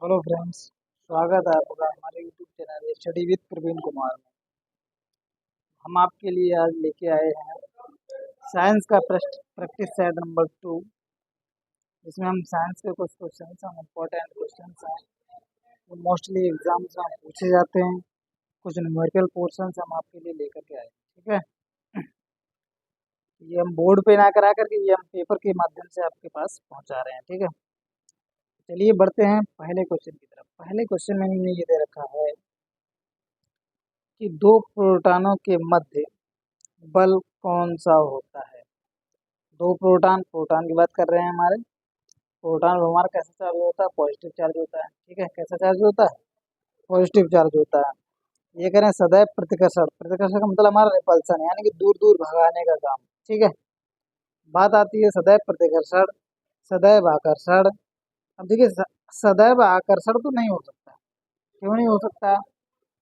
Hello friends. स्वागत है आपका हमारे YouTube channel study with Praveen Kumar में। हम आपके लिए आज लेके आए हैं साइंस का प्रैक्टिस सेट नंबर 2। जिसमें हम साइंस के कुछ क्वेश्चन हम इम्पोर्टेंट क्वेश्चन हैं जो मोस्टली एग्जाम्स में पूछे जाते हैं। कुछ न्यूमेरिकल पोर्शन हम आपके लिए लेकर के आए हैं, ठीक है। ये हम बोर्ड पे ना करा करके ये हम पेपर के माध्यम से आपके पास पहुंचा रहे हैं, ठीक है। चलिए बढ़ते हैं पहले क्वेश्चन की तरफ। पहले क्वेश्चन में हमने ये दे रखा है कि दो प्रोटॉनों के मध्य बल कौन सा होता है। दो प्रोटॉन प्रोटॉन की बात कर रहे हैं हमारे। प्रोटॉन हमारा कैसा चार्ज होता है? पॉजिटिव चार्ज होता है, ठीक है। कैसा चार्ज होता है? पॉजिटिव चार्ज होता है। ये करें सदैव प्रतिकर्षण। प्रतिकर्षण का मतलब हमारा रिपल्सन यानी कि दूर दूर भगाने का काम, ठीक है। बात आती है सदैव प्रतिकर्षण, सदैव आकर्षण। अब देखिए सदैव आकर्षण तो नहीं हो सकता। क्यों नहीं हो सकता?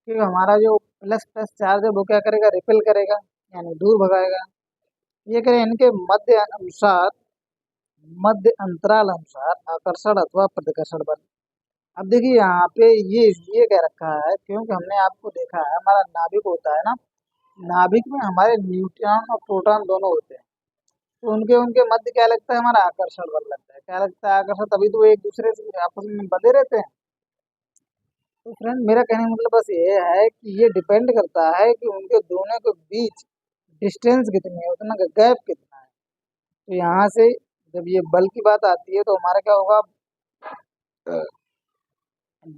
क्योंकि हमारा जो प्लस प्लस चार्ज है वो क्या करेगा? रिपेल करेगा, यानी दूर भगाएगा। ये करें इनके मध्य अंतराल अनुसार आकर्षण अथवा प्रतिकर्षण बल। अब देखिए यहाँ पे ये कह रखा है क्योंकि हमने आपको देखा है हमारा नाभिक होता है ना। नाभिक में हमारे न्यूट्रॉन और प्रोटॉन दोनों होते हैं। तो उनके उनके मध्य क्या लगता है? हमारा आकर्षण बल लगता है। क्या लगता है? आकर्षण। तभी तो वो एक दूसरे से आपस में बंधे रहते हैं। तो फ्रेंड मेरा कहने का मतलब बस ये है कि ये डिपेंड करता है कि उनके दोनों के बीच डिस्टेंस कितनी है, उतना का गैप कितना है। तो यहाँ से जब ये बल की बात आती है तो हमारा क्या होगा?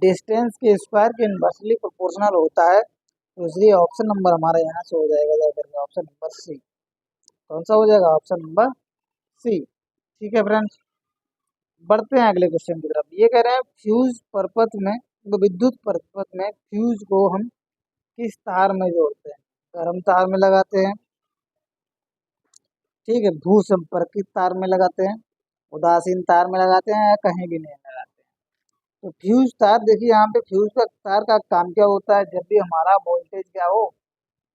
डिस्टेंस के स्क्वायर के इनवर्सली प्रोपोर्शनल होता है। तो इसलिए ऑप्शन नंबर हमारा यहाँ से हो जाएगा, जाकर के ऑप्शन नंबर सी। कौन सा हो जाएगा? ऑप्शन नंबर सी, ठीक है फ्रेंड्स। बढ़ते हैं अगले क्वेश्चन की तरफ। ये कह रहे हैं फ्यूज परपथ में, तो विद्युत परपथ में फ्यूज को हम किस तार में जोड़ते हैं? गर्म तार में लगाते हैं, ठीक है। भू संपर्कित तार में लगाते हैं, उदासीन तार में लगाते हैं, या कहीं भी नहीं लगाते हैं। तो फ्यूज तार देखिए यहाँ पे फ्यूज का तार का काम क्या होता है? जब भी हमारा वोल्टेज क्या हो,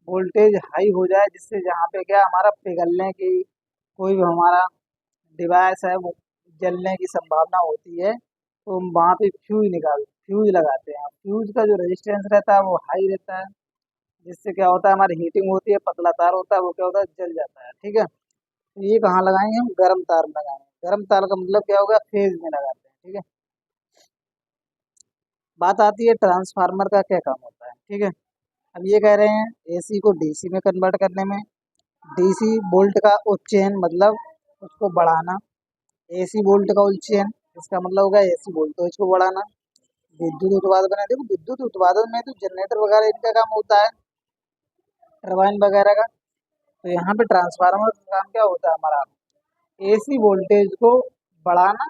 वोल्टेज हाई हो जाए, जिससे जहाँ पे क्या हमारा पिघलने की कोई भी हमारा डिवाइस है वो जलने की संभावना होती है, तो हम वहाँ पे फ्यूज लगाते हैं। फ्यूज का जो रेजिस्टेंस रहता है वो हाई रहता है, जिससे क्या होता है हमारी हीटिंग होती है। पतला तार होता है वो क्या होता है? जल जाता है, ठीक है। तो ये कहाँ लगाएंगे? हम गर्म तार में लगाएंगे। गर्म तार का मतलब क्या होगा? फेज में लगाते हैं, ठीक है। बात आती है ट्रांसफार्मर का क्या काम होता है, ठीक है। अब ये कह रहे हैं एसी को डीसी में कन्वर्ट करने में। डीसी वोल्ट का उच्चयन मतलब उसको बढ़ाना। एसी वोल्ट का उच्चयन इसका मतलब होगा एसी वोल्टेज को बढ़ाना। विद्युत उत्पादन है, देखो विद्युत उत्पादन में तो जनरेटर वगैरह इनका काम होता है, टरबाइन वगैरह का। तो यहाँ पे ट्रांसफार्मर का काम क्या होता है हमारा? एसी वोल्टेज को बढ़ाना,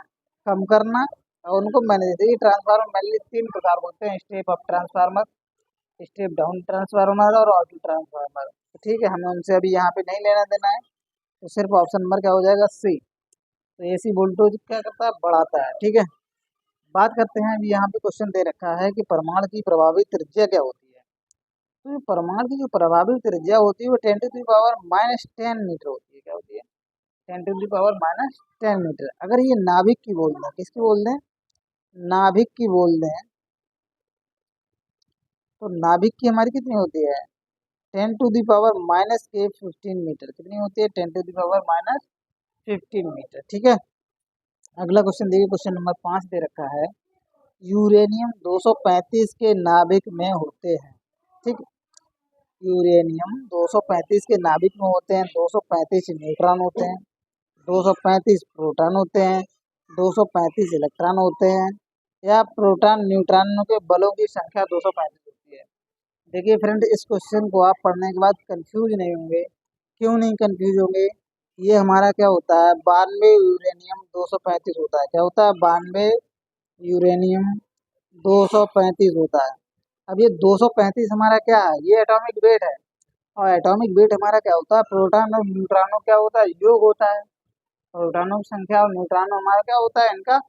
कम करना और उनको मैनेज। देखिए ट्रांसफार्मर मेनली 3 प्रकार के होते हैं: step up transformer, step down transformer और ऑटो ट्रांसफार्मर। तो ठीक है, हमें उनसे अभी यहाँ पे नहीं लेना देना है। तो सिर्फ ऑप्शन नंबर क्या हो जाएगा? सी। तो एसी वोल्टेज क्या करता है? बढ़ाता है, ठीक है। बात करते हैं अभी यहाँ पे क्वेश्चन दे रखा है कि परमाणु की प्रभावी त्रिज्या क्या होती है। तो ये परमाणु की जो प्रभावी त्रिज्या होती है वो 10⁻⁻10 मीटर होती है। क्या होती है? 10⁻⁻10 मीटर। अगर ये नाभिक की बोल दें, किसकी बोल दें? नाभिक की बोल दें, तो नाभिक की हमारी कितनी होती है? 10⁻⁻15 मीटर। कितनी होती है? 10⁻⁻15 मीटर, ठीक है। अगला क्वेश्चन देखिए, क्वेश्चन नंबर 5 दे रखा है यूरेनियम 235 के नाभिक में होते हैं, ठीक। यूरेनियम 235 के नाभिक में होते हैं। 235 न्यूट्रॉन होते हैं, 235 प्रोटॉन होते हैं, 235 इलेक्ट्रॉन होते हैं, या प्रोटॉन न्यूट्रॉनों के बलों की संख्या 235 होती है। देखिए फ्रेंड, इस क्वेश्चन को आप पढ़ने के बाद कंफ्यूज नहीं होंगे। क्यों नहीं कंफ्यूज होंगे? ये हमारा क्या होता है? 92 यूरेनियम 235 होता है। क्या होता है? 92 यूरेनियम 235 होता है। अब ये 235 हमारा क्या है? ये एटॉमिक वेट है। और एटॉमिक वेट हमारा क्या होता है? प्रोटॉन और न्यूट्रॉनों क्या होता है? योग होता है। प्रोटॉनों की संख्या और न्यूट्रॉनों हमारा क्या होता है? इनका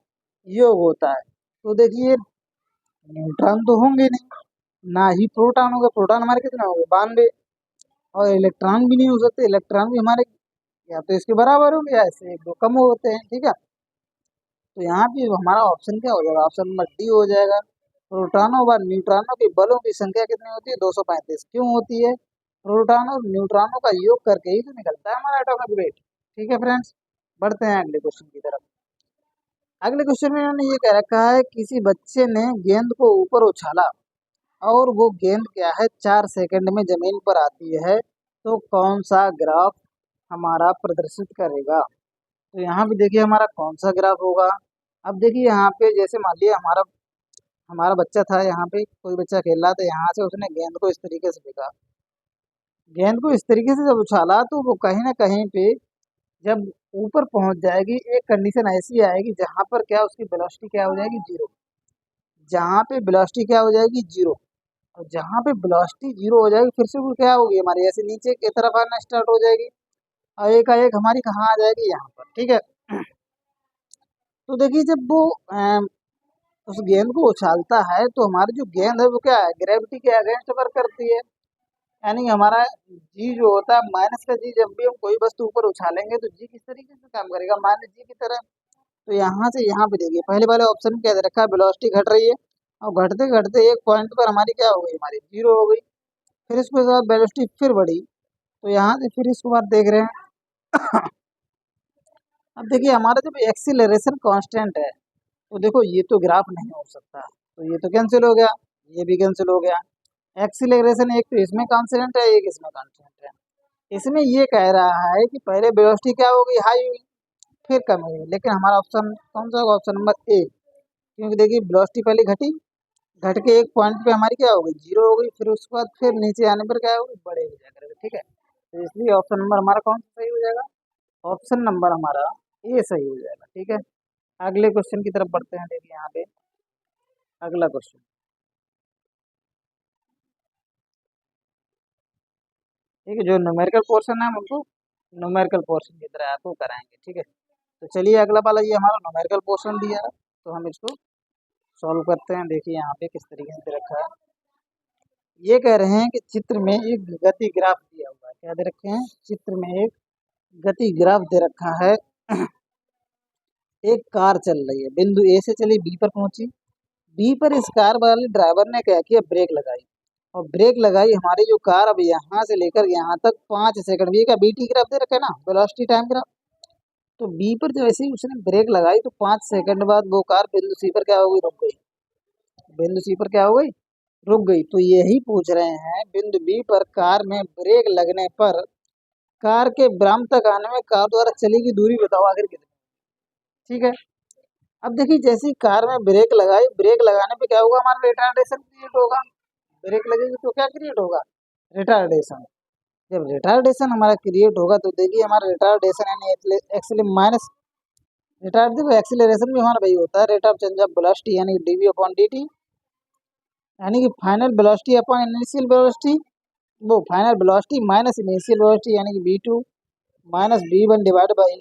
योग होता है। तो देखिए न्यूट्रॉन तो होंगे नहीं, ना ही प्रोटॉन होगा। प्रोटॉन हमारे कितने होंगे? 92। और इलेक्ट्रॉन भी नहीं हो सकते। इलेक्ट्रॉन भी हमारे या तो इसके बराबर होंगे या इससे एक दो कम होते हैं, ठीक है। तो यहाँ पे हमारा ऑप्शन क्या हो जाएगा, ऑप्शन नंबर डी हो जाएगा। प्रोटॉनों व न्यूट्रॉनों के बलों की संख्या कितनी होती है, 235। क्यों होती है, प्रोटॉन और न्यूट्रॉनों का योग करके ही तो निकलता है हमारा एटॉमिक वेट। ठीक है फ्रेंड्स, बढ़ते हैं अगले क्वेश्चन की तरफ। अगले क्वेश्चन में इन्होंने ये कह रखा है, किसी बच्चे ने गेंद को ऊपर उछाला और वो गेंद क्या है 4 सेकंड में जमीन पर आती है, तो कौन सा ग्राफ हमारा प्रदर्शित करेगा। तो यहाँ पे देखिए हमारा कौन सा ग्राफ होगा। अब देखिए यहाँ पे जैसे मान लिया हमारा हमारा बच्चा था, यहाँ पे कोई बच्चा खेल रहा था, यहाँ से उसने गेंद को इस तरीके से फेंका। गेंद को इस तरीके से जब उछाला तो वो कहीं ना कहीं पे जब ऊपर पहुंच जाएगी, एक कंडीशन ऐसी आएगी जहां पर क्या उसकी वेलोसिटी क्या हो जाएगी, जीरो। जहां पे वेलोसिटी क्या हो जाएगी, जीरो। और जहां पे वेलोसिटी जीरो हो जाएगी, फिर से वो क्या होगी हमारी ऐसे नीचे की तरफ आना स्टार्ट हो जाएगी, और एक हमारी कहाँ आ जाएगी, यहाँ पर। ठीक है, तो देखिए जब वो उस गेंद को उछालता है तो हमारी जो गेंद है वो क्या है, ग्रेविटी के अगेंस्ट वर्क करती है। यानी हमारा जी जो होता है, माइनस का जी, जब भी हम कोई वस्तु ऊपर उछालेंगे तो जी किस तरीके से काम करेगा, माइनस जी की तरह। तो यहाँ से यहाँ पे देखिए पहले वाले ऑप्शन में क्या दे रखा है, वेलोसिटी घट रही है, और घटते घटते एक पॉइंट पर हमारी क्या हो गई, हमारी जीरो हो गई। फिर इसके बाद वेलोसिटी फिर बढ़ी, तो यहाँ से फिर इसके बाद देख रहे हैं अब देखिए हमारा जब एक्सीलरेशन कांस्टेंट है, तो देखो ये तो ग्राफ नहीं हो सकता, तो ये तो कैंसिल हो गया, ये भी कैंसिल हो गया। एक्सीलरेशन एक तो इसमें कांस्टेंट है, एक इसमें कांस्टेंट है। इसमें ये कह रहा है कि पहले वेलोसिटी क्या हो गई, हाई हुई, फिर कम हुई, लेकिन हमारा ऑप्शन कौन सा होगा, ऑप्शन नंबर ए। क्योंकि देखिए वेलोसिटी पहले घटी, घट के एक पॉइंट पे हमारी क्या हो गई, जीरो हो गई, फिर उसके बाद फिर नीचे आने पर क्या होगी, बड़े हो जाएगा। ठीक है, तो इसलिए ऑप्शन नंबर हमारा कौन सा सही हो जाएगा, ऑप्शन नंबर हमारा ए सही हो जाएगा। ठीक है, अगले क्वेश्चन की तरफ बढ़ते हैं। देखिए यहाँ पे अगला क्वेश्चन, ठीक है, जो न्यूमेरिकल पोर्शन है हम उनको न्यूमेरिकल पोर्शन की तरह आपको कराएंगे। ठीक है, तो चलिए अगला वाला ये हमारा न्यूमेरिकल पोर्शन दिया है, तो हम इसको सॉल्व करते हैं। देखिए यहाँ पे किस तरीके से दे रखा है, ये कह रहे हैं कि चित्र में एक गति ग्राफ दिया हुआ है। क्या दे रखे हैं, चित्र में एक गति ग्राफ दे रखा है। एक कार चल रही है, बिंदु ए से चली बी पर पहुंची, बी पर इस कार वाले ड्राइवर ने क्या किया, ब्रेक लगाई, और ब्रेक लगाई हमारी जो कार अब यहाँ से लेकर यहाँ तक 5 सेकंड, बी का बीटी ग्राफ दे रखा है ना, वेलोसिटी टाइम ग्राफ। तो बी पर जैसे ही उसने ब्रेक लगाई तो 5 सेकंड बाद वो कार बिंदु सी पर क्या हो गई, रुक गई। बिंदु सी पर क्या हो गई, रुक गई। तो यही पूछ रहे हैं, बिंदु बी पर कार में ब्रेक लगने पर कार के विराम तक आने में कार द्वारा चली की दूरी बताओ आखिर कितनी। ठीक है, अब देखिए जैसे ही कार में ब्रेक लगाई, ब्रेक लगाने पे क्या होगा, हमारा रिटार्डेशन क्रिएट होगा। ब्रेक लगेगी तो क्या क्रिएट होगा, रिटार्डेशन। जब रिटार्डेशन हमारा क्रिएट होगा तो देखिए हमारा रिटार्डेशन यानी एक्चुअली माइनस रिटार्ड, देखो एक्सीलरेशन भी हमारा वही होता है, rate of change of velocity यानी डीवी अपॉन dt, यानी कि final velocity upon initial velocity, वो final velocity minus initial velocity यानी कि v2 minus v1 divide by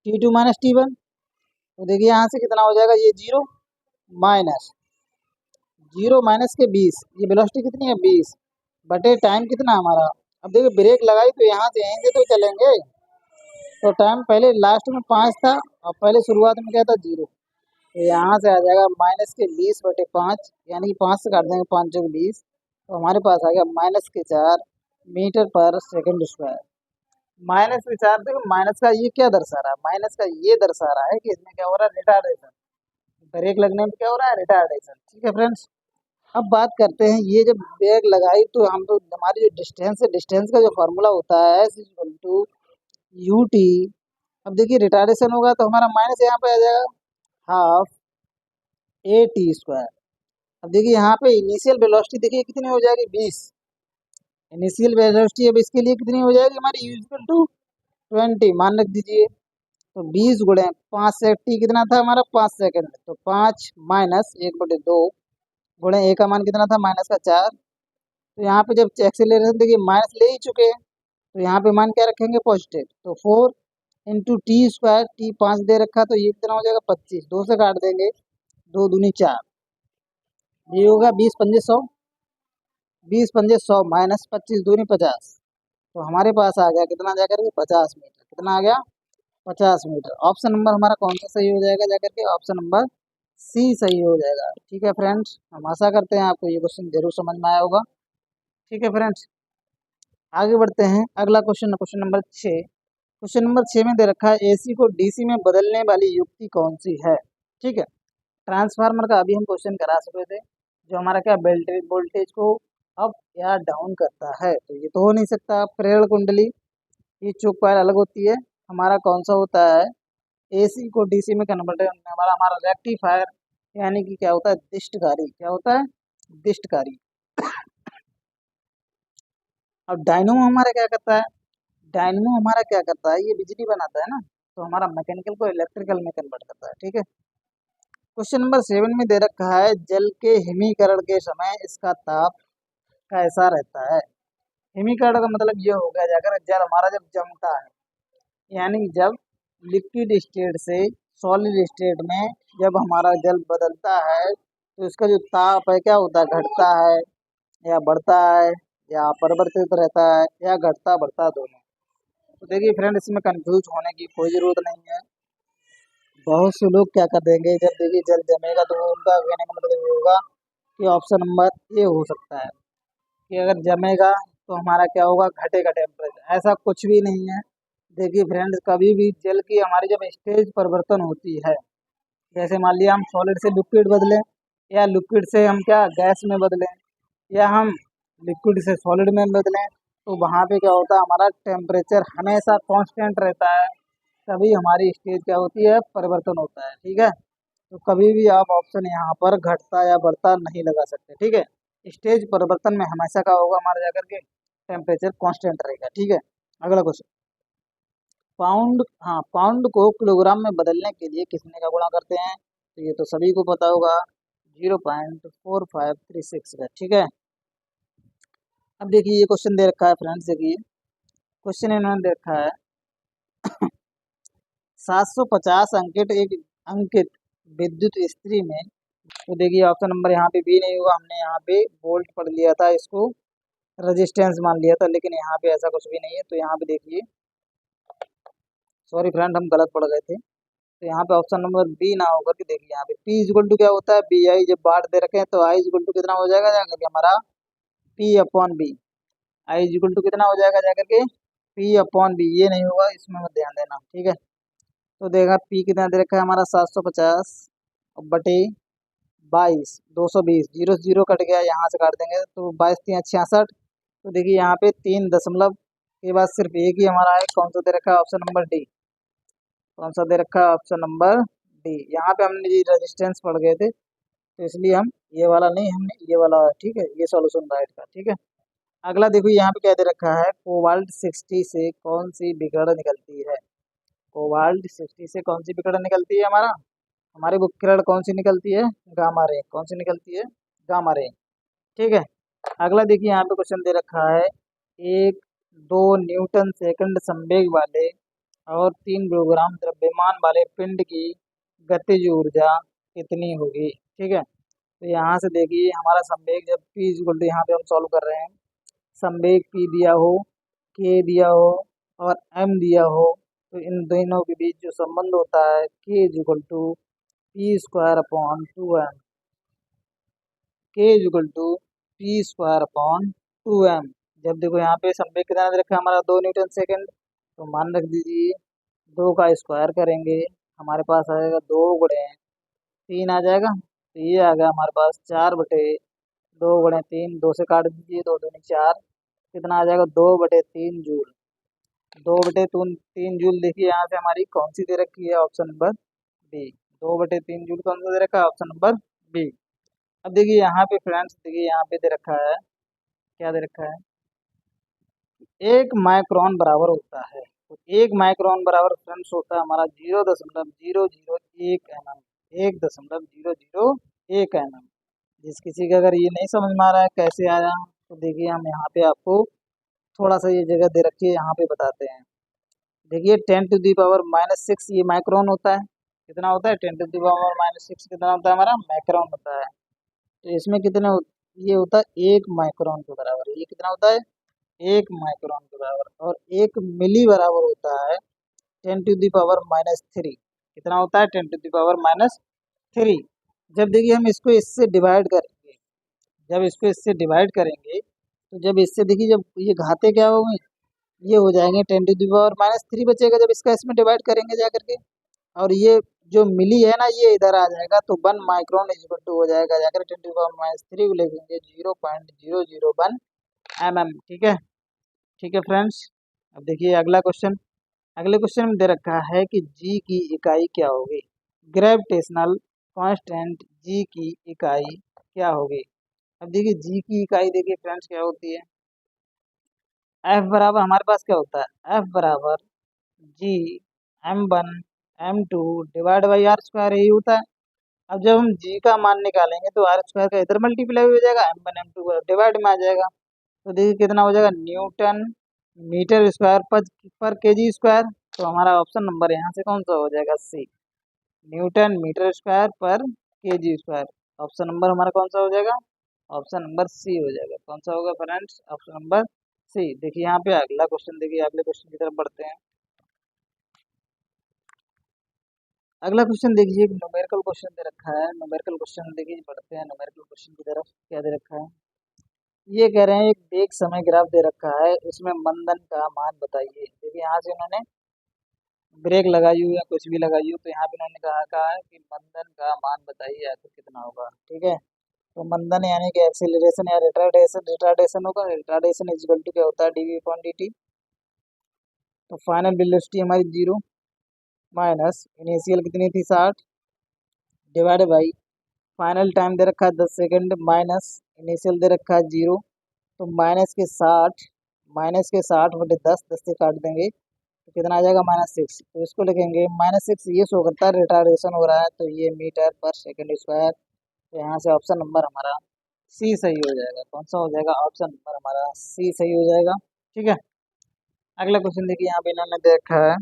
t2 minus t1। तो देखिए यहाँ से कितना हो जाएगा, ये माइनस जीरो माइनस के 20, ये वेलोसिटी कितनी है 20 बटे टाइम कितना हमारा। अब देखिए ब्रेक लगाई तो यहाँ से यहीं से तो चलेंगे, तो टाइम पहले लास्ट में 5 था और पहले शुरुआत में क्या था, जीरो। तो यहाँ से आ जाएगा माइनस के 20/5, यानी कि 5 से काट देंगे, 5 चौक 20, तो हमारे पास आ गया माइनस के 4 मीटर पर सेकंड स्क्वायर। माइनस के 4, देखो माइनस का ये क्या दर्शा रहा है, माइनस का ये दर्शा रहा है कि इसमें क्या हो रहा है, रिटार्डेशन। ब्रेक लगने में क्या हो रहा है, रिटार्डेशन। ठीक है फ्रेंड्स, अब बात करते हैं, ये जब ब्रेक लगाई तो हम तो हमारी जो डिस्टेंस है, डिस्टेंस का जो फॉर्मूला होता है यू टी। अब देखिए रिटार्डेशन होगा तो हमारा माइनस यहाँ पे आ जाएगा हाफ ए टी स्क्वायर। अब देखिए यहाँ पे इनिशियल वेलोसिटी देखिए कितनी हो जाएगी, 20। इनिशियल वेलोसिटी अब इसके लिए कितनी हो जाएगी हमारी, यूजल टू 20 मान रख दीजिए। तो 20 गुणे 5 से टी कितना था हमारा, 5 सेकंड, तो 5 माइनस 1/2 गुणे ए का मान कितना था, माइनस का 4। तो यहाँ पे जब एक्सेलरेशन देखिए माइनस ले ही चुके हैं, तो यहाँ पे मान क्या रखेंगे, पॉजिटिव। तो 4 इंटू टी स्क्वायर, टी 5 दे रखा, तो ये कितना हो जाएगा 25, 2 से काट देंगे, 2 दूनी 4, ये होगा 20 पंजे 100, 20 पंजे 100 माइनस 25 दूनी 50। तो हमारे पास आ गया कितना, जाकर के 50 मीटर। कितना आ गया, 50 मीटर। ऑप्शन नंबर हमारा कौन सा सही हो जाएगा जाकर के? ऑप्शन नंबर सी सही हो जाएगा। ठीक है फ्रेंड्स, हम आशा करते हैं आपको ये क्वेश्चन जरूर समझ में आया होगा। ठीक है फ्रेंड्स, आगे बढ़ते हैं। अगला question, question number 6। Question number 6 में दे रखा है एसी को डीसी में बदलने वाली युक्ति कौन सी है? ठीक है, ट्रांसफार्मर का अभी हम क्वेश्चन करा चुके थे, जो हमारा क्या वोल्टेज वोल्टेज को अप या डाउन करता है। तो ये तो हो नहीं सकता। प्रेरण कुंडली, ये चुक कॉइल अलग होती है। हमारा कौन सा होता है? एसी को डीसी में कन्वर्ट करने वाला हमारा रेक्टिफायर, यानी कि क्या होता है? दिष्टकारी। क्या होता है? दिष्टकारी। अब डायनोमो हमारा क्या करता है? डायनमो हमारा क्या करता है? ये बिजली बनाता है ना, तो हमारा मैकेनिकल को इलेक्ट्रिकल में कन्वर्ट करता है। ठीक है, क्वेश्चन नंबर 7 में दे रखा है जल के हिमीकरण के समय इसका ताप कैसा रहता है? हिमीकरण का मतलब ये हो गया, अगर जल हमारा जब जमता है, यानी जब लिक्विड स्टेट से सॉलिड स्टेट में जब हमारा जल बदलता है, तो इसका जो ताप है क्या होता है? घटता है या बढ़ता है या परिवर्तित रहता है या घटता बढ़ता दोनों। तो देखिए फ्रेंड, इसमें कंफ्यूज होने की कोई ज़रूरत नहीं है। बहुत से लोग क्या कर देंगे, जब देखिए जल जमेगा तो उनका कहने का मतलब ये होगा कि ऑप्शन नंबर ए हो सकता है कि अगर जमेगा तो हमारा क्या होगा? घटेगा टेम्परेचर। ऐसा कुछ भी नहीं है। देखिए फ्रेंड्स, कभी भी जल की हमारी जब स्टेज परिवर्तन होती है, जैसे मान लिया हम सॉलिड से लिक्विड बदलें, या लिक्विड से हम क्या गैस में बदलें, या हम लिक्विड से सॉलिड में बदलें, तो वहाँ पे क्या होता है? हमारा टेम्परेचर हमेशा कांस्टेंट रहता है। कभी हमारी स्टेज क्या होती है? परिवर्तन होता है। ठीक है, तो कभी भी आप ऑप्शन यहाँ पर घटता या बढ़ता नहीं लगा सकते। ठीक है, स्टेज परिवर्तन में हमेशा का होगा हमारा जाकर के टेम्परेचर कांस्टेंट रहेगा। ठीक है, अगला क्वेश्चन। पाउंड, हाँ, पाउंड को किलोग्राम में बदलने के लिए किसने का गुणा करते हैं? तो ये तो सभी को पता होगा, 0.4536 का। ठीक है, अब देखिए ये क्वेश्चन दे रखा है फ्रेंड्स। देखिए क्वेश्चन इन्होंने दे रखा है 750 अंकित विद्युत स्त्री में। तो देखिए ऑप्शन नंबर यहाँ पे बी नहीं होगा, हमने यहाँ पे वोल्ट पढ़ लिया था, इसको रेजिस्टेंस मान लिया था, लेकिन यहाँ पे ऐसा कुछ भी नहीं है। तो यहाँ पे देखिए, सॉरी फ्रेंड, हम गलत पढ़ गए थे। तो यहाँ पे ऑप्शन नंबर बी ना होकर के देखिए यहाँ पे पी इक्वल टू क्या होता है? B I. जब बांट दे रखे हैं तो आई इक्वल टू कितना हो जाएगा जाकर के हमारा? P upon B. I equal to कितना हो जाएगा जाकर के? P upon B. ये नहीं होगा, इसमें मत ध्यान देना। ठीक है, तो देखा पी कितना दे रखा है हमारा? 750 बटे 22, 220। जीरो से जीरो कट गया, यहाँ से काट देंगे तो 22 3 66। तो देखिए यहाँ पे 3 दशमलव के बाद सिर्फ एक ही हमारा है। कौन सा दे रखा है? Option number D. कौन सा दे रखा है? Option number D. यहाँ पे हमने ये रेजिस्टेंस पढ़ गए थे, तो इसलिए हम ये वाला नहीं, हमने ये वाला, ठीक है, ये सॉल्यूशन राइट का। ठीक है, अगला देखो यहाँ पे क्या दे रखा है? कोबाल्ट 60 से कौन सी विकिरण निकलती है? कोबाल्ट 60 से कौन सी विकिरण निकलती है? हमारी वो किरण कौन सी निकलती है? Gamma ray. कौन सी निकलती है? Gamma ray. ठीक है, अगला देखिए यहाँ पे क्वेश्चन दे रखा है 1-2 न्यूटन संवेग वाले और 3 किलोग्राम द्रव्यमान वाले पिंड की गतिज ऊर्जा कितनी होगी? ठीक है, तो यहाँ से देखिए हमारा संवेग जब p इक्वल टू, यहाँ पे हम सॉल्व कर रहे हैं, संवेग p दिया हो, k दिया हो और m दिया हो, तो इन दोनों के बीच जो संबंध होता है k equal to P square upon 2m। k equal to P square upon 2m। जब देखो यहाँ पे संवेग कितना दे रखा है हमारा? 2 न्यूटन सेकेंड। तो मान रख दीजिए, 2 का स्क्वायर करेंगे, हमारे पास आएगा 2 गुणे 3 आ जाएगा। तो ये आ गया हमारे पास 4/2 गुणे 3। 2 से काट दीजिए, 2 दूनी 4। कितना आ जाएगा? 2/3 जूल। 2/3 जूल। देखिए यहाँ से हमारी कौन सी दे रखी है? Option number B. 2/3 जूल कौन सा दे रखा है? Option number B. अब देखिए यहाँ पे फ्रेंड्स, देखिए यहाँ पे दे रखा है, क्या दे रखा है? 1 माइक्रोन बराबर होता है। तो 1 माइक्रोन बराबर फ्रेंड्स होता है हमारा 0.001 mm। 1.001 mm। जिस किसी का अगर ये नहीं समझ में आ रहा है कैसे आया, तो देखिए हम यहाँ पे आपको थोड़ा सा ये जगह दे रखी है, यहाँ पे बताते हैं। देखिए 10⁻⁻⁶ ये माइक्रोन होता है। कितना होता है? 10⁻⁻⁶ कितना होता है हमारा? माइक्रोन होता है। तो इसमें कितने ये होता है 1 माइक्रोन के बराबर। ये कितना होता है? 1 माइक्रोन के बराबर। और 1 मिली बराबर होता है 10⁻³ कितना होता है 10⁻³ जब देखिए हम इसको इससे डिवाइड करेंगे, जब इसको इससे डिवाइड करेंगे तो जब इससे देखिए जब ये घाते क्या होंगे, ये हो जाएंगे 10⁻³ बचेगा जब इसका इसमें डिवाइड करेंगे जा करके, और ये जो मिली है ना ये इधर आ जाएगा तो 1 माइक्रोन इक्वल टू हो जाएगा जाकर 10⁻³ को लिखेंगे 0.001 mm। ठीक है फ्रेंड्स। अब देखिए अगला क्वेश्चन, अगले क्वेश्चन में दे रखा है कि जी की इकाई क्या होगी, ग्रेविटेशनल कांस्टेंट जी की इकाई क्या होगी। अब देखिए जी की इकाई देखिए फ्रेंड्स क्या होती है, एफ बराबर हमारे पास क्या होता है, एफ बराबर G m1 m2 divide by R square यही होता है। अब जब हम जी का मान निकालेंगे तो आर स्क्वायर का इधर मल्टीप्लाई हो जाएगा, m1 m2 डिवाइड में आ जाएगा, तो देखिए कितना हो जाएगा न्यूटन मीटर स्क्वायर पर केजी स्क्वायर। तो हमारा ऑप्शन नंबर यहाँ से कौन सा हो जाएगा, सी, न्यूटन मीटर स्क्वायर पर केजी स्क्वायर। ऑप्शन नंबर हमारा कौन सा हो जाएगा, ऑप्शन नंबर सी हो जाएगा। कौन सा होगा फ्रेंड्स, ऑप्शन नंबर सी। देखिए यहाँ पे अगला क्वेश्चन, देखिए अगले क्वेश्चन की तरफ बढ़ते हैं। अगला क्वेश्चन देखिए न्यूमेरिकल क्वेश्चन दे रखा है, न्यूमेरिकल क्वेश्चन देखिए बढ़ते हैं न्यूमेरिकल क्वेश्चन की तरफ। क्या दे रखा है, ये कह रहे हैं एक वेग समय ग्राफ दे रखा है, उसमें मंदन का मान बताइए। देखिए यहाँ से उन्होंने ब्रेक लगाई हुई या कुछ भी लगाई हो, तो यहाँ पे उन्होंने कहा है कि मंदन का मान बताइए आखिर कितना होगा। ठीक है, तो मंदन यानी कि एक्सीलरेशन या रिटार्डेशन, रिटार्डेशन होगा, रिटार्डेशन इज इक्वल टू क्या होता है dv/dt। तो फाइनल वेलोसिटी हमारी 0 माइनस इनिशियल कितनी थी 60 डिवाइड बाई फाइनल टाइम दे रखा है 10 सेकंड माइनस इनिशियल दे रखा है 0। तो माइनस के 60 बटे 10 से काट देंगे तो कितना आ जाएगा -6। तो इसको लिखेंगे -6, ये शो करता है रिटार्डेशन हो रहा है, तो ये मीटर पर सेकंड स्क्वायर। तो यहाँ से ऑप्शन नंबर हमारा सी सही हो जाएगा। कौन सा हो जाएगा, ऑप्शन नंबर हमारा सी सही हो जाएगा। ठीक है, अगला क्वेश्चन देखिए यहाँ पे इन्होंने देखा है,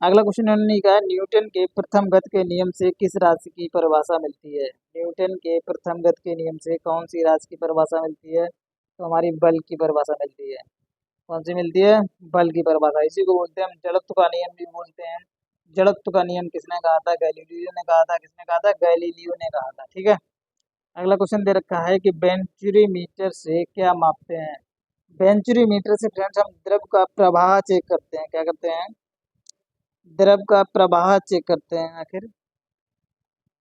अगला क्वेश्चन इन्होंने कहा है न्यूटन के प्रथम गति के नियम से किस राशि की परिभाषा मिलती है। न्यूटन के प्रथम गति के नियम से कौन सी राशि की परिभाषा मिलती है, तो हमारी बल की परिभाषा मिलती है। कौन सी मिलती है, बल की परिभाषा। इसी को बोलते हैं हम जड़त्व का नियम भी बोलते हैं। जड़त्व का नियम किसने कहा था, गैलीलियो ने कहा था। किसने कहा था, गैलीलियो ने कहा था। ठीक है, अगला क्वेश्चन दे रखा है कि वेंचुरी मीटर से क्या मापते हैं। वेंचुरी मीटर से फ्रेंड्स हम द्रव का प्रवाह चेक करते हैं। क्या करते हैं, द्रव का प्रवाह चेक करते हैं आखिर।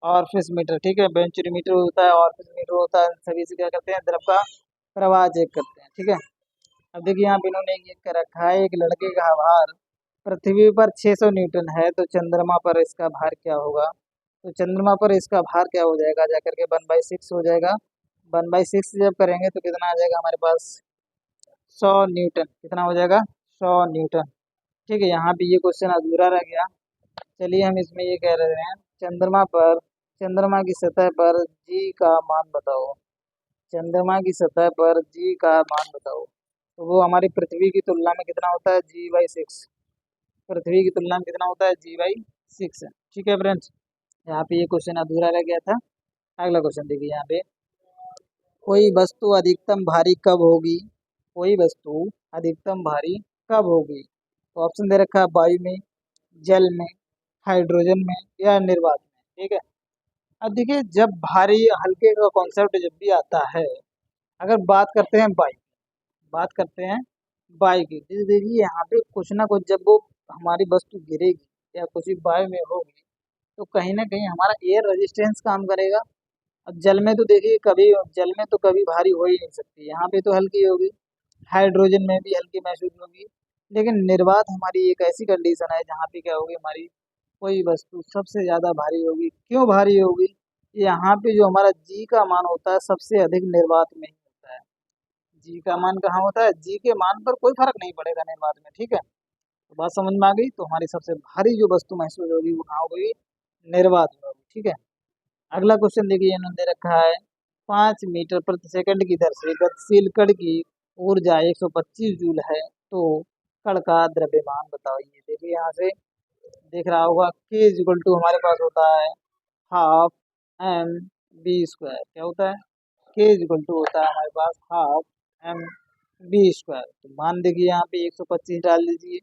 ऑर्फिस मीटर, ठीक है, वेंचुरी मीटर होता है, ऑर्फिस मीटर होता है, सभी से क्या करते हैं, द्रव का प्रवाह चेक करते हैं। ठीक है, अब देखिए यहाँ पे इन्होंने ये कर रखा है, एक लड़के का भार पृथ्वी पर 600 न्यूटन है, तो चंद्रमा पर इसका भार क्या होगा। तो चंद्रमा पर इसका भार क्या हो जाएगा, जाकर के 1/6 हो जाएगा। 1/6 जब करेंगे तो कितना आ जाएगा हमारे पास, 100 न्यूटन। कितना हो जाएगा, 100 न्यूटन। ठीक है, यहाँ पे ये क्वेश्चन अधूरा रह गया। चलिए हम इसमें ये कह रहे हैं चंद्रमा की सतह पर जी का मान बताओ। चंद्रमा की सतह पर जी का मान बताओ, तो वो हमारी पृथ्वी की तुलना में कितना होता है, g/6। पृथ्वी की तुलना में कितना होता है, g/6। ठीक है फ्रेंड्स, यहाँ पे ये क्वेश्चन अधूरा रह गया था। अगला क्वेश्चन देखिए यहाँ पे, कोई वस्तु अधिकतम भारी कब होगी। कोई वस्तु अधिकतम भारी कब होगी, तो ऑप्शन दे रखा है वायु में, जल में, हाइड्रोजन में या निर्वात में। ठीक है, अब देखिए जब भारी हल्के का कॉन्सेप्ट जब भी आता है, अगर बात करते हैं बाइक, बात करते हैं बाइक की, देखिए यहाँ पे कुछ ना कुछ जब वो हमारी वस्तु गिरेगी या कुछ भी वायु में होगी तो कहीं ना कहीं हमारा एयर रेजिस्टेंस काम करेगा। अब जल में तो देखिए कभी, जल में तो कभी भारी हो ही नहीं सकती, यहाँ पे तो हल्की होगी, हाइड्रोजन में भी हल्की महसूस होगी। लेकिन निर्वात हमारी एक ऐसी कंडीशन है जहाँ पे क्या होगी, हमारी कोई वस्तु सबसे ज़्यादा भारी होगी। क्यों भारी होगी, यहाँ पे जो हमारा जी का मान होता है सबसे अधिक निर्वात में ही होता है। जी का मान कहाँ होता है, जी के मान पर कोई फर्क नहीं पड़ेगा निर्वात में। ठीक है, तो बात समझ में आ गई। तो हमारी सबसे भारी जो वस्तु महसूस होगी वो कहाँ होगी, निर्वात में होगी। ठीक है, अगला क्वेश्चन देखिए इन्होंने दे रखा है 5 मीटर प्रति सेकंड की दर से गतिशील कण की ऊर्जा 125 जूल है, तो कण का द्रव्यमान बताओ। ये देखिए यहाँ से देख रहा होगा k इक्वल टू हमारे पास होता है हाफ m v²। क्या होता है, k इक्वल टू होता है हमारे पास हाफ m v²। तो मान देखिए यहाँ पे 125 डाल दीजिए,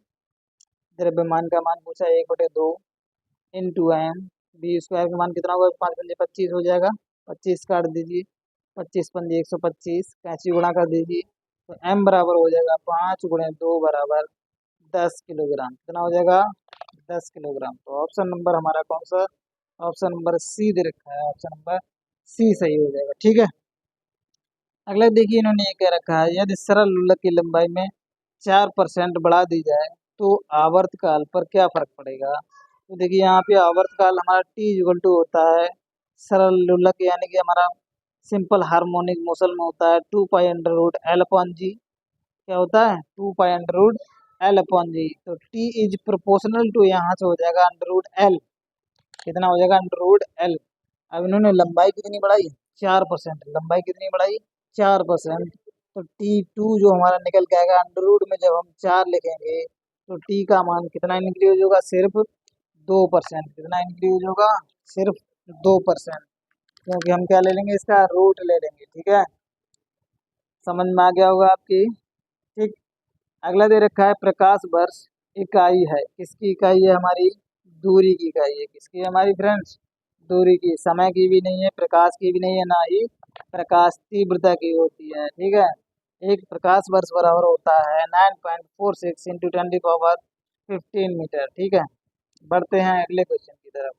द्रव्यमान का मान पूछा 1/2 इंटू एम। बी स्क्वायर का मान कितना होगा, 5×5 = 25 हो जाएगा। 25 काट दीजिए, 25×5 = 125, कैंची गुणा कर दीजिए तो एम बराबर हो जाएगा 5×2 बराबर 10 किलोग्राम। कितना हो जाएगा, 10 किलोग्राम। तो ऑप्शन नंबर हमारा कौन सा, ऑप्शन नंबर सी दे रखा है, ऑप्शन नंबर सी सही हो जाएगा। ठीक है, अगला देखिए इन्होंने ये कह रखा है, यदि सरल लोलक की लंबाई में 4% बढ़ा दी जाए तो आवर्तकाल पर क्या फर्क पड़ेगा। तो देखिए यहाँ पे आवर्तकाल हमारा t होता है सरल लोलक यानी कि हमारा सिंपल हार्मोनिक मोशन में होता है 2π√L/g। क्या होता है, 2π√L/g। तो t इज प्रोपोर्शनल टू, यहाँ से हो जाएगा √L। कितना हो जाएगा, √L। अब इन्होंने लंबाई कितनी बढ़ाई, 4%। लंबाई कितनी बढ़ाई, 4%। तो T2 जो हमारा निकल के आएगा अंडर रूट में, जब हम 4 लिखेंगे तो T का मान कितना इंक्रीज होगा, सिर्फ 2%। कितना इंक्रीज होगा, सिर्फ 2%। क्योंकि हम क्या ले लेंगे, इसका रूट ले लेंगे। ठीक है, समझ में आ गया होगा आपकी। ठीक, अगला दे रखा है प्रकाश वर्ष इकाई है, किसकी इकाई है, हमारी दूरी की इकाई है। किसकी है हमारी फ्रेंड्स, दूरी की। समय की भी नहीं है, प्रकाश की भी नहीं है, ना ही प्रकाश तीव्रता की होती है। ठीक है, एक प्रकाश वर्ष बराबर होता है 9.46 × 10⁻15 मीटर। ठीक है, बढ़ते हैं अगले क्वेश्चन की तरफ।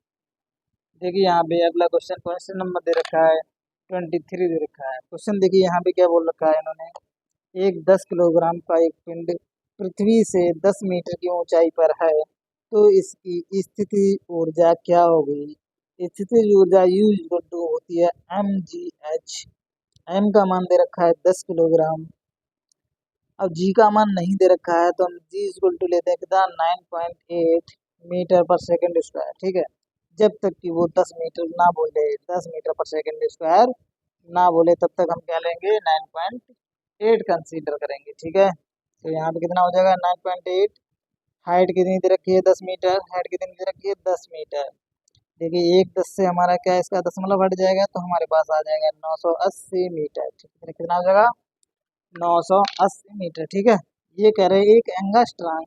देखिए यहाँ पे अगला क्वेश्चन, क्वेश्चन नंबर दे रखा है 23 दे रखा है। क्वेश्चन देखिए यहाँ पे क्या बोल रखा है इन्होंने, एक 10 किलोग्राम का एक पिंड पृथ्वी से 10 मीटर की ऊंचाई पर है तो इसकी स्थिति ऊर्जा क्या होगी। स्थिति ऊर्जा U = होती है mgh। m का मान दे रखा है 10 किलोग्राम। अब g का मान नहीं दे रखा है तो हम g = लेते हैं कितना, 9.8 मीटर पर सेकंड स्क्वायर। ठीक है, जब तक कि वो 10 मीटर ना बोले, 10 मीटर पर सेकंड स्क्वायर ना बोले, तब तक हम क्या लेंगे, 9.8 कंसीडर करेंगे। ठीक है, तो यहाँ पे कितना हो जाएगा, 9.8। हाइट कितनी दे रखी है, 10 मीटर। हाइट कितनी दे रखी है, 10 मीटर। देखिए एक 10 से हमारा क्या, इसका दशमलव हट जाएगा तो हमारे पास आ जाएगा 980 मीटर। ठीक है, कितना हो जाएगा, 980 मीटर। ठीक है, ये कह रहे हैं एक एंगास्ट्रांग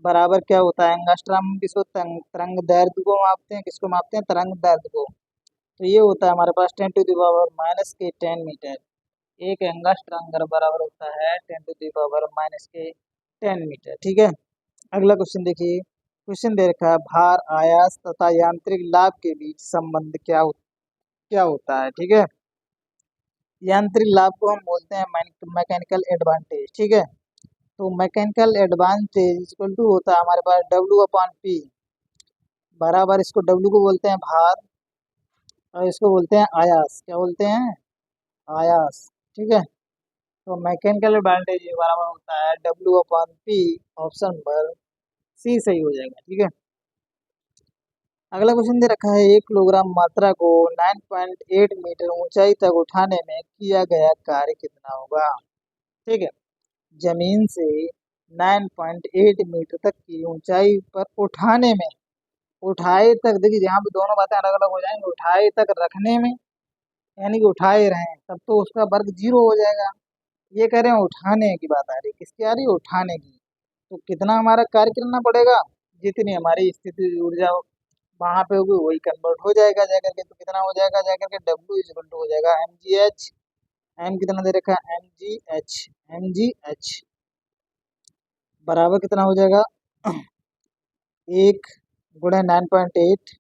बराबर क्या होता है, एंगास्ट्रांग हम किसको, तरंग दैर्ध्य को मापते हैं, किसको मापते हैं, तरंग दैर्ध्य को। तो ये होता है हमारे पास 10⁻⁻के 10 मीटर। एक एंगास्ट्रांग बराबर होता है 10⁻⁻के 10 मीटर। ठीक है, अगला क्वेश्चन देखिए। क्वेश्चन दे रखा है भार, आयास तथा यांत्रिक लाभ के बीच संबंध क्या होता है। ठीक है, यांत्रिक लाभ को हम बोलते हैं मैकेनिकल एडवांटेज। ठीक है, तो मैकेनिकल एडवांटेज इक्वल टू होता है हमारे पास W/P बराबर, इसको W को बोलते हैं भार और इसको बोलते हैं आयास। क्या बोलते हैं, आयास। ठीक है, तो मैकेनिकल एडवांटेज बराबर होता है W/P। ऑप्शन नंबर सी सही हो जाएगा। ठीक है, अगला क्वेश्चन दे रखा है 1 किलोग्राम मात्रा को 9.8 मीटर ऊंचाई तक उठाने में किया गया कार्य कितना होगा। ठीक है, जमीन से 9.8 मीटर तक की ऊंचाई पर उठाने में, उठाए तक, देखिए यहाँ पे दोनों बातें अलग अलग हो जाएंगी। उठाए तक रखने में यानी कि उठाए रहें तब तो उसका वर्ग 0 हो जाएगा। ये कह रहे हैं उठाने की बात आ रही है, किसकी आ रही है, उठाने की। तो कितना हमारा कार्य करना पड़ेगा, जितनी हमारी स्थिति ऊर्जा वहां पे होगी वही कन्वर्ट हो जाएगा जाकर के। तो कितना हो जाएगा जाकर के, W = हो जाएगा mgh। m कितना दे रखा है, mgh बराबर कितना हो जाएगा, 1 × 9.8।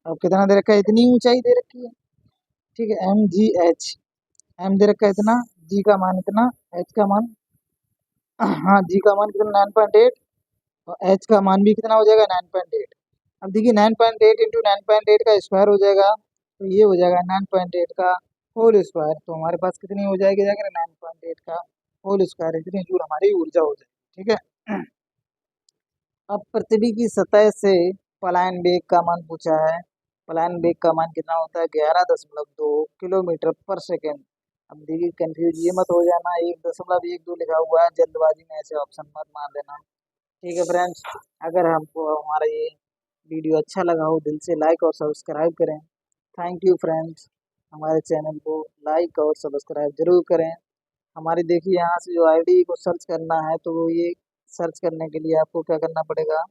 अब कितना दे रखा है, इतनी ऊंचाई दे रखी है। ठीक है, mgh, m दे रखा है इतना, g का मान इतना, h का मान, हाँ g का मान कितना, 9.8 और h का मान भी कितना हो जाएगा, 9.8। अब देखिए 9.8 × 9.8 का स्क्वायर हो जाएगा तो ये हो जाएगा 9.8 का होल स्क्वायर। तो हमारे पास कितनी हो जाएगी जाकर, 9.8 का होल स्क्वायर, इतनी जूल हमारी ऊर्जा हो जाएगी। ठीक है, अब पृथ्वी की सतह से पलायन वेग का मान पूछा है। पलायन वेग का मान कितना होता है, 11.2 किलोमीटर पर सेकेंड। अब देखिए कंफ्यूज ये मत हो जाना, 1.12 लिखा हुआ है, जल्दबाजी में ऐसे ऑप्शन मत मार देना। ठीक है फ्रेंड्स, अगर हमको हमारा ये वीडियो अच्छा लगा हो दिल से लाइक और सब्सक्राइब करें। थैंक यू फ्रेंड्स, हमारे चैनल को लाइक और सब्सक्राइब जरूर करें। हमारी देखिए यहाँ से जो आईडी को सर्च करना है तो वो ये सर्च करने के लिए आपको क्या करना पड़ेगा,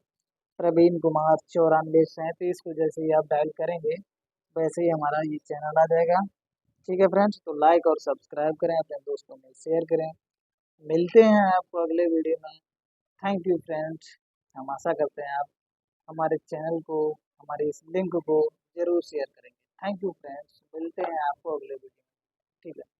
प्रवीण कुमार 9437 को जैसे ही आप डायल करेंगे वैसे ही हमारा ये चैनल आ जाएगा। ठीक है फ्रेंड्स, तो लाइक और सब्सक्राइब करें, अपने दोस्तों में शेयर करें। मिलते हैं आपको अगले वीडियो में। Thank you friends. हम आशा करते हैं आप हमारे चैनल को, हमारे इस लिंक को जरूर शेयर करेंगे। थैंक यू फ्रेंड्स, मिलते हैं आपको अगले वीडियो में। ठीक है।